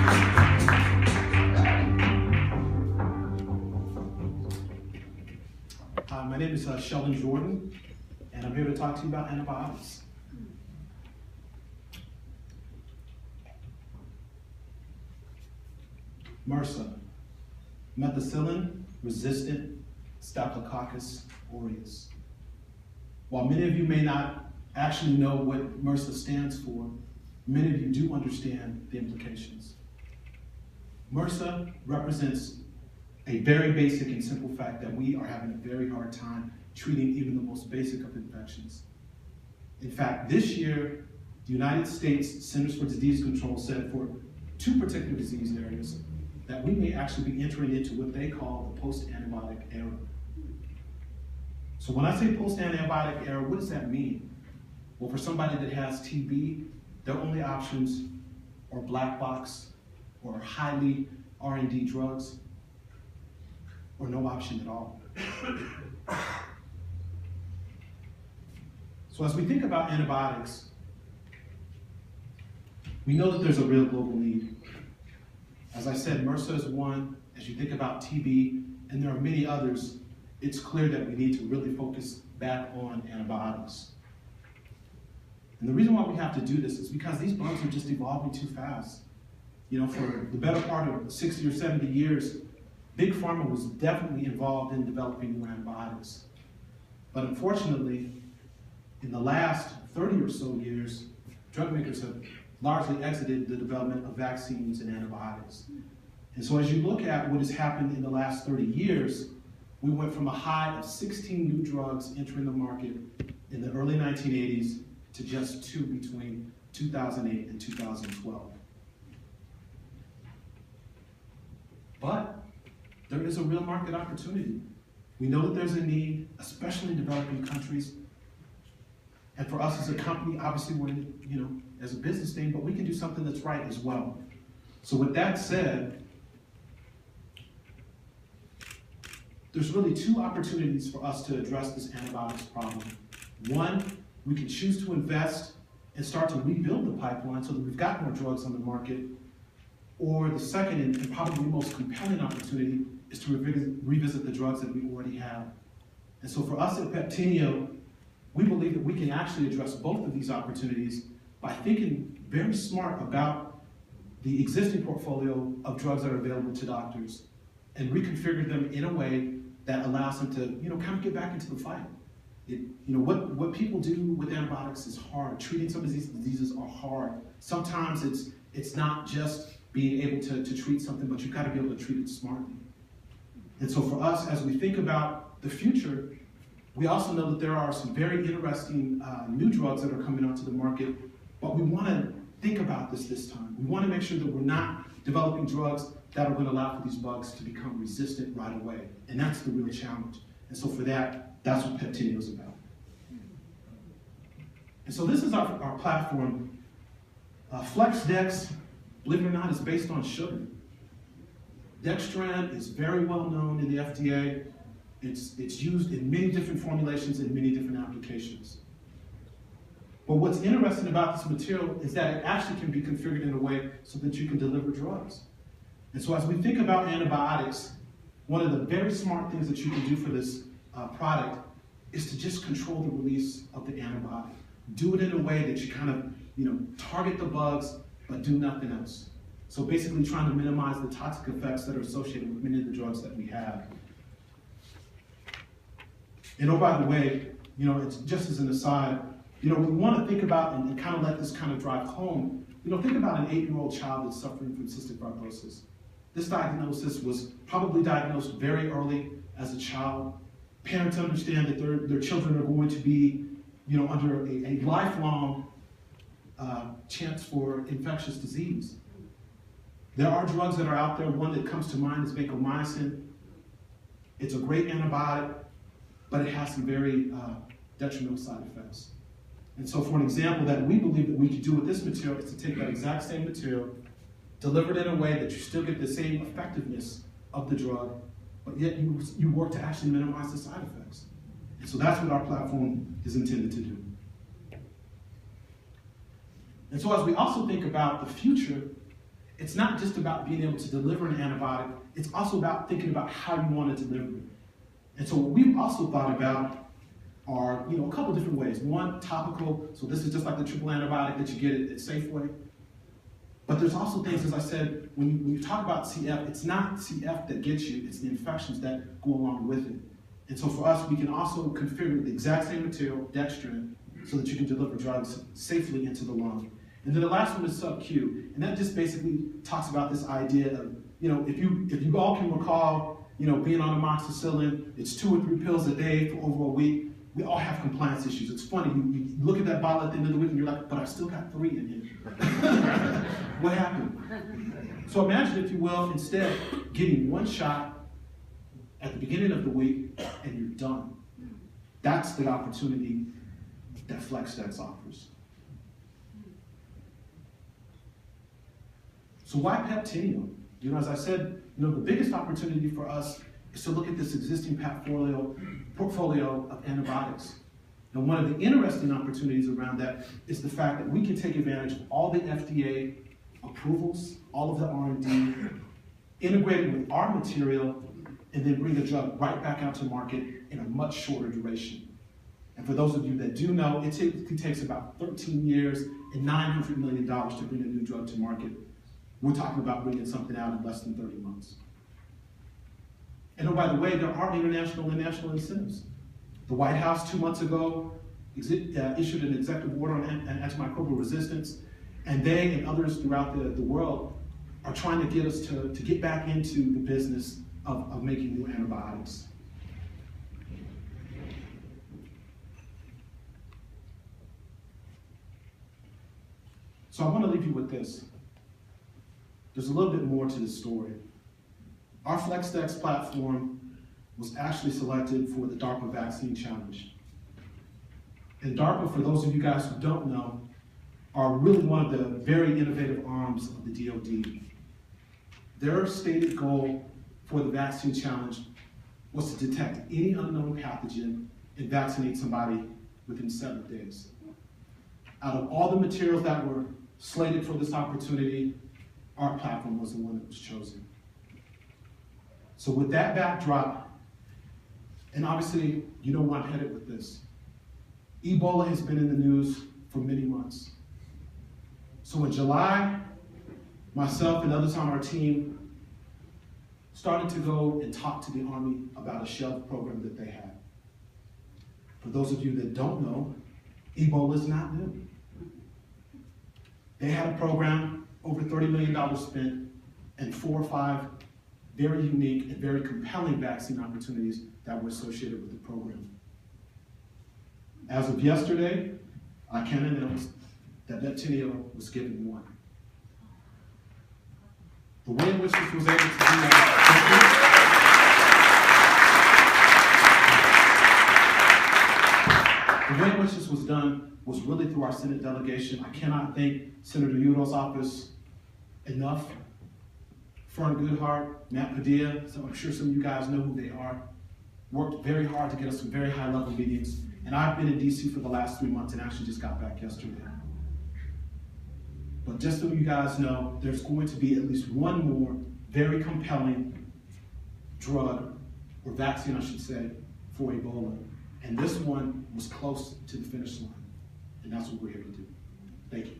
Hi, my name is Sheldon Jordan, and I'm here to talk to you about antibiotics. MRSA, methicillin-resistant Staphylococcus aureus. While many of you may not actually know what MRSA stands for, many of you do understand the implications. MRSA represents a very basic and simple fact that we are having a very hard time treating even the most basic of infections. In fact, this year, the United States Centers for Disease Control said for two particular disease areas that we may actually be entering into what they call the post-antibiotic era. So when I say post-antibiotic era, what does that mean? Well, for somebody that has TB, their only options are black box or highly R&D drugs, or no option at all. So as we think about antibiotics, we know that there's a real global need. As I said, MRSA is one. As you think about TB, and there are many others, it's clear that we need to really focus back on antibiotics. And the reason why we have to do this is because these bugs are just evolving too fast. You know, for the better part of 60 or 70 years, Big Pharma was definitely involved in developing new antibiotics. But unfortunately, in the last 30 or so years, drug makers have largely exited the development of vaccines and antibiotics. And so as you look at what has happened in the last 30 years, we went from a high of 16 new drugs entering the market in the early 1980s to just 2 between 2008 and 2012. But there is a real market opportunity. We know that there's a need, especially in developing countries. And for us as a company, obviously we're in, as a business thing, but we can do something that's right as well. So with that said, there's really two opportunities for us to address this antibiotics problem. One, we can choose to invest and start to rebuild the pipeline so that we've got more drugs on the market. Or the second and probably the most compelling opportunity is to revisit the drugs that we already have. And so for us at peptiNEO, we believe that we can actually address both of these opportunities by thinking very smart about the existing portfolio of drugs that are available to doctors and reconfigure them in a way that allows them to, kind of get back into the fight. What people do with antibiotics is hard. Treating some of these diseases are hard. Sometimes it's not just being able to treat something, but you've got to be able to treat it smartly. And so for us, as we think about the future, we also know that there are some very interesting new drugs that are coming onto the market, but we want to think about this time. We want to make sure that we're not developing drugs that are going to allow for these bugs to become resistant right away. And that's the real challenge. And so for that's what peptiNEO is about. And so this is our platform. FlexDex, believe it or not, is based on sugar. Dextran is very well known in the FDA. It's used in many different formulations and many different applications. But what's interesting about this material is that it actually can be configured in a way so that you can deliver drugs. And so as we think about antibiotics, one of the very smart things that you can do for this product is to just control the release of the antibiotic. Do it in a way that you kind of, target the bugs, but do nothing else. So basically trying to minimize the toxic effects that are associated with many of the drugs that we have. And oh, by the way, it's just as an aside, we want to think about and kind of let this kind of drive home. Think about an 8-year-old child that's suffering from cystic fibrosis. This diagnosis was probably diagnosed very early as a child. Parents understand that their children are going to be, under a lifelong chance for infectious disease. There are drugs that are out there. One that comes to mind is vancomycin. It's a great antibiotic, but it has some very detrimental side effects. And so for an example that we believe that we could do with this material is to take that exact same material, deliver it in a way that you still get the same effectiveness of the drug, but yet you work to actually minimize the side effects. And so that's what our platform is intended to do. And so as we also think about the future, it's not just about being able to deliver an antibiotic, it's also about thinking about how you want to deliver it. And so what we've also thought about are, a couple different ways. One, topical, so this is just like the triple antibiotic that you get at Safeway. But there's also things, as I said, when you talk about CF, it's not CF that gets you, it's the infections that go along with it. And so for us, we can also configure the exact same material, dextrin, so that you can deliver drugs safely into the lung. And then the last one is sub-Q, and that just basically talks about this idea of, if you all can recall, being on amoxicillin, it's 2 or 3 pills a day for over a week. We all have compliance issues. It's funny, you look at that bottle at the end of the week and you're like, but I still got 3 in here. What happened? So imagine, if you will, instead getting 1 shot at the beginning of the week and you're done. That's the opportunity that FlexDex offers. So why peptiNEO? As I said, the biggest opportunity for us is to look at this existing portfolio of antibiotics. And one of the interesting opportunities around that is the fact that we can take advantage of all the FDA approvals, all of the R&D, integrate it with our material, and then bring the drug right back out to market in a much shorter duration. And for those of you that do know, it typically takes about 13 years and $900 million to bring a new drug to market. We're talking about bringing something out in less than 30 months. And oh, by the way, there are international and national incentives. The White House 2 months ago issued an executive order on antimicrobial resistance, and they and others throughout the world are trying to get us to get back into the business of making new antibiotics. So I want to leave you with this. There's a little bit more to this story. Our FlexDex platform was actually selected for the DARPA Vaccine Challenge. And DARPA, for those of you guys who don't know, are really one of the very innovative arms of the DoD. Their stated goal for the Vaccine Challenge was to detect any unknown pathogen and vaccinate somebody within 7 days. Out of all the materials that were slated for this opportunity, our platform was the one that was chosen. So with that backdrop, and obviously you know where I'm headed with this, Ebola has been in the news for many months. So in July, myself and others on our team started to go and talk to the Army about a shelf program that they had. For those of you that don't know, Ebola is not new. They had a program, over $30 million spent, and 4 or 5 very unique and very compelling vaccine opportunities that were associated with the program. As of yesterday, I can announce that peptiNEO was given 1. The way in which this was able to do that, the way in which this was done was really through our Senate delegation. I cannot thank Senator Udall's office enough. Fern Goodhart, Matt Padilla, so I'm sure some of you guys know who they are, worked very hard to get us some very high-level meetings. And I've been in DC for the last 3 months and actually just got back yesterday. But just so you guys know, there's going to be at least 1 more very compelling drug, or vaccine I should say, for Ebola. And this one was close to the finish line. And that's what we're here to do. Thank you.